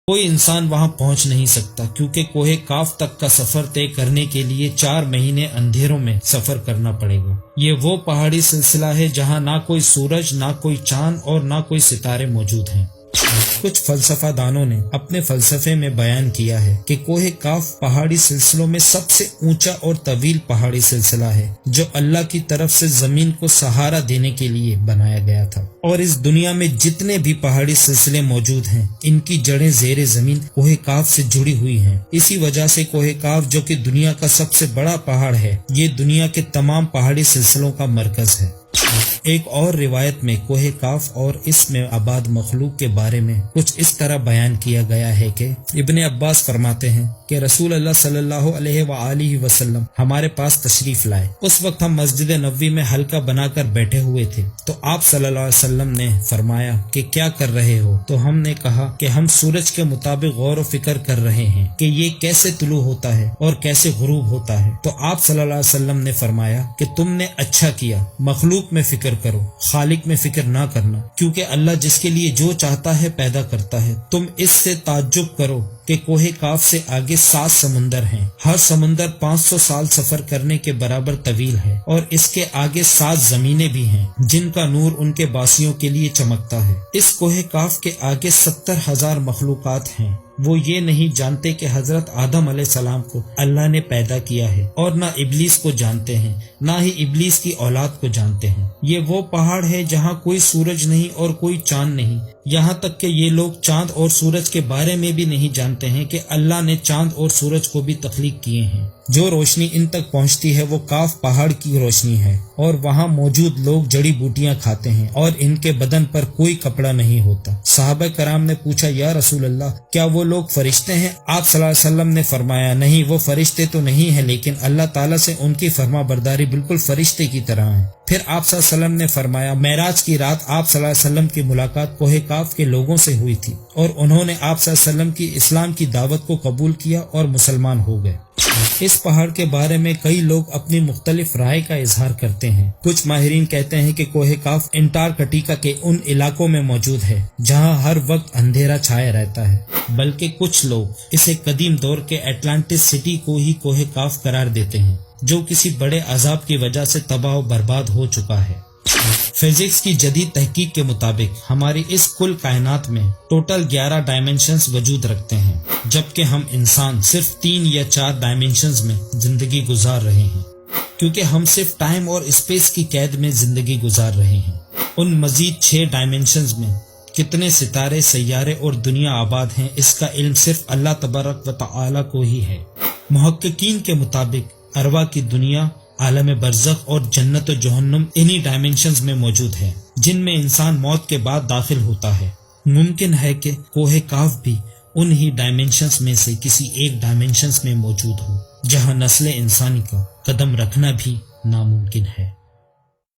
کوئی انسان وہاں پہنچ نہیں سکتا، کیونکہ کوہ کاف تک کا سفر طے کرنے کے لیے 4 مہینے اندھیروں میں سفر کرنا پڑے گا۔ یہ وہ پہاڑی سلسلہ ہے جہاں نہ کوئی سورج، نہ کوئی چاند اور نہ کوئی ستارے موجود ہیں۔ کچھ فلسفہ دانوں نے اپنے فلسفے میں بیان کیا ہے کہ کوہ کاف پہاڑی سلسلوں میں سب سے اونچا اور طویل پہاڑی سلسلہ ہے، جو اللہ کی طرف سے زمین کو سہارا دینے کے لیے بنایا گیا تھا، اور اس دنیا میں جتنے بھی پہاڑی سلسلے موجود ہیں ان کی جڑیں زیر زمین کوہ کاف سے جڑی ہوئی ہیں۔ اسی وجہ سے کوہ کاف، جو کہ دنیا کا سب سے بڑا پہاڑ ہے، یہ دنیا کے تمام پہاڑی سلسلوں کا مرکز ہے۔ ایک اور روایت میں کوہ کاف اور اس میں آباد مخلوق کے بارے میں کچھ اس طرح بیان کیا گیا ہے کہ ابن عباس فرماتے ہیں کہ رسول اللہ صلی اللہ علیہ وآلہ وسلم ہمارے پاس تشریف لائے۔ اس وقت ہم مسجد نبوی میں حلقہ بنا کر بیٹھے ہوئے تھے، تو آپ صلی اللہ علیہ وسلم نے فرمایا کہ کیا کر رہے ہو؟ تو ہم نے کہا کہ ہم سورج کے مطابق غور و فکر کر رہے ہیں کہ یہ کیسے طلوع ہوتا ہے اور کیسے غروب ہوتا ہے۔ تو آپ صلی اللہ علیہ وسلم نے فرمایا کہ تم نے اچھا کیا، مخلوق میں فکر کرو، خالق میں فکر نہ کرنا، کیونکہ اللہ جس کے لیے جو چاہتا ہے پیدا کرتا ہے۔ تم اس سے تعجب کرو کہ کوہ کاف سے آگے 7 سمندر ہیں، ہر سمندر 500 سال سفر کرنے کے برابر طویل ہے، اور اس کے آگے 7 زمینیں بھی ہیں جن کا نور ان کے باسیوں کے لیے چمکتا ہے۔ اس کوہ کاف کے آگے 70,000 مخلوقات ہیں۔ وہ یہ نہیں جانتے کہ حضرت آدم علیہ السلام کو اللہ نے پیدا کیا ہے، اور نہ ابلیس کو جانتے ہیں، نہ ہی ابلیس کی اولاد کو جانتے ہیں۔ یہ وہ پہاڑ ہے جہاں کوئی سورج نہیں اور کوئی چاند نہیں، یہاں تک کہ یہ لوگ چاند اور سورج کے بارے میں بھی نہیں جانتے ہیں کہ اللہ نے چاند اور سورج کو بھی تخلیق کیے ہیں۔ جو روشنی ان تک پہنچتی ہے وہ کاف پہاڑ کی روشنی ہے، اور وہاں موجود لوگ جڑی بوٹیاں کھاتے ہیں اور ان کے بدن پر کوئی کپڑا نہیں ہوتا۔ صحابہ کرام نے پوچھا، یا رسول اللہ، کیا وہ لوگ فرشتے ہیں؟ آپ صلی اللہ علیہ وسلم نے فرمایا، نہیں، وہ فرشتے تو نہیں ہیں، لیکن اللہ تعالیٰ سے ان کی فرما برداری بالکل فرشتے کی طرح ہے۔ پھر آپ صلی اللہ علیہ وسلم نے فرمایا، معراج کی رات آپ صلی اللہ علیہ وسلم کی ملاقات کوہ کاف کے لوگوں سے ہوئی تھی، اور انہوں نے آپ صلی اللہ علیہ وسلم کی اسلام کی دعوت کو قبول کیا اور مسلمان ہو گئے۔ اس پہاڑ کے بارے میں کئی لوگ اپنی مختلف رائے کا اظہار کرتے ہیں۔ کچھ ماہرین کہتے ہیں کہ کوہ کاف انٹارکٹیکا کے ان علاقوں میں موجود ہے جہاں ہر وقت اندھیرا چھایا رہتا ہے، بلکہ کچھ لوگ اسے قدیم دور کے اٹلانٹس سٹی کو ہی کوہ کاف قرار دیتے ہیں، جو کسی بڑے عذاب کی وجہ سے تباہ و برباد ہو چکا ہے۔ فزکس کی جدید تحقیق کے مطابق ہماری اس کل کائنات میں ٹوٹل 11 ڈائمنشنز وجود رکھتے ہیں، جبکہ ہم انسان صرف 3 یا 4 ڈائمنشنز میں زندگی گزار رہے ہیں، کیونکہ ہم صرف ٹائم اور اسپیس کی قید میں زندگی گزار رہے ہیں۔ ان مزید 6 ڈائمنشنز میں کتنے ستارے، سیارے اور دنیا آباد ہیں، اس کا علم صرف اللہ تبارک و تعالی کو ہی ہے۔ محققین کے مطابق ارواح کی دنیا، عالم برزخ اور جنت و جہنم انہی ڈائمنشنز میں موجود ہے جن میں انسان موت کے بعد داخل ہوتا ہے۔ ممکن ہے کہ کوہ کاف بھی انہی ڈائمنشنز میں سے کسی ایک ڈائمنشنز میں موجود ہو، جہاں نسل انسانی کا قدم رکھنا بھی ناممکن ہے۔